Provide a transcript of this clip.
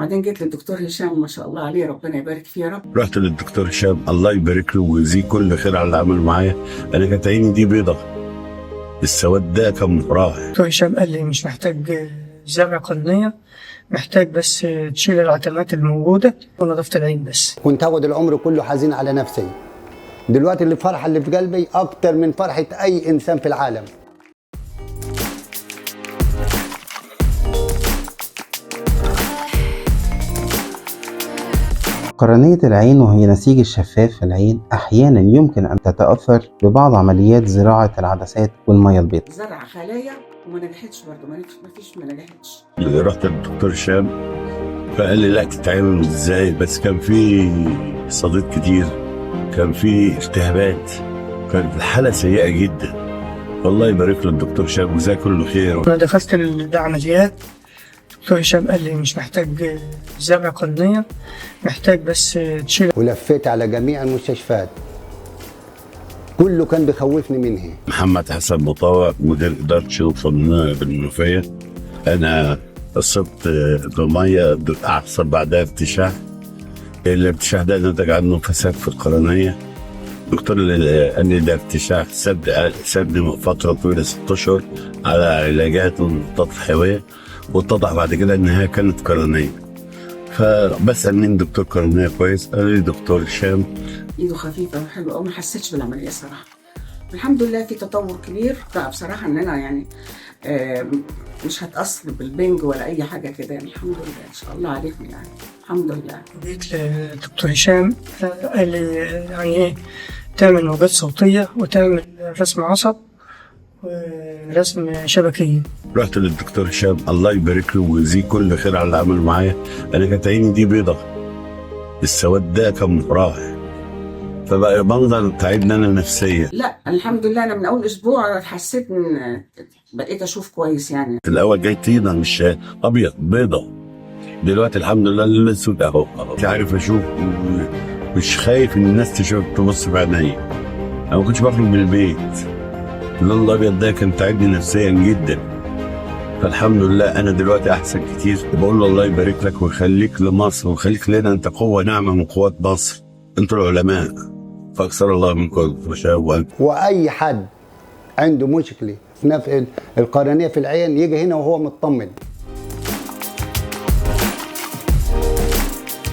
بعدين جيت للدكتور هشام ما شاء الله عليه ربنا يبارك فيه يا رب. رحت للدكتور هشام الله يبارك له ويجزيه كل خير على اللي عمله معايا. انا كانت عيني دي بيضه، السواد ده كان راح. الدكتور هشام قال لي مش محتاج زرع قرنية، محتاج بس تشيل العتمات الموجودة ونظافة العين بس. كنت هاخد العمر كله حزين على نفسي، دلوقتي الفرحة اللي في قلبي أكتر من فرحة أي إنسان في العالم. قرنية العين وهي نسيج الشفاف في العين أحيانا يمكن أن تتأثر ببعض عمليات زراعة العدسات والمية البيضاء. زرع خلايا وما نجحتش برضه، ما نجحتش. رحت للدكتور هشام فقال لي لا تتعامل ازاي، بس كان في صديد كتير، كان في التهابات، كانت الحالة سيئة جدا. والله يبارك له الدكتور هشام وجزاه كل خير. أنا دخلت العمليات، الدكتور هشام قال لي مش محتاج زرع قرنية، محتاج بس تشيل. ولفيت على جميع المستشفيات، كله كان بيخوفني منها. محمد حسن مطاوع مدير إدارة شرطة بالمنوفية. أنا أصبت بمية أحصل بعدها ارتشاح، الارتشاح ده نتج عنه فساد في القرنية. الدكتور اللي قال لي ده ارتشاح سابني فترة طويلة 6 أشهر على علاجات والمضادات الحيوية، واتضح بعد كده إن هي كانت قرنية. فبسأل مين دكتور قرنية كويس، قال لي دكتور هشام. ايده خفيفة وحلوة أوي، ما حسيتش بالعملية صراحة. الحمد لله في تطور كبير بقى بصراحة، إن أنا يعني مش هتأثر بالبنج ولا أي حاجة كده يعني. الحمد لله إن شاء الله عليهم يعني، الحمد لله. جيت للدكتور هشام قال لي يعني إيه تعمل موجات صوتية وتعمل رسم عصب ورسم شبكية. رحت للدكتور هشام الله يبارك له ويجزيه كل خير على اللي عمله معايا. انا كانت عيني دي بيضه، السواد ده كان راح، فبقى منظر تعبني انا نفسيا. لا الحمد لله انا من اول اسبوع حسيت ان بقيت اشوف كويس يعني. في الاول جاي طينه مش ابيض، بيضه. دلوقتي الحمد لله الاسود اهو، مش عارف اشوف، مش خايف ان الناس تشوف تبص بعينيا. انا ما كنتش بخرج من البيت، اللون الابيض ده كان تعبني نفسيا جدا. فالحمد لله انا دلوقتي احسن كتير. بقول له الله يبارك لك ويخليك لمصر ويخليك لنا، انت قوه ناعمه من قوات مصر، انتوا العلماء، فاكثر الله منكم وشاء. واي حد عنده مشكله في نفس القرنيه في العين يجي هنا وهو مطمن.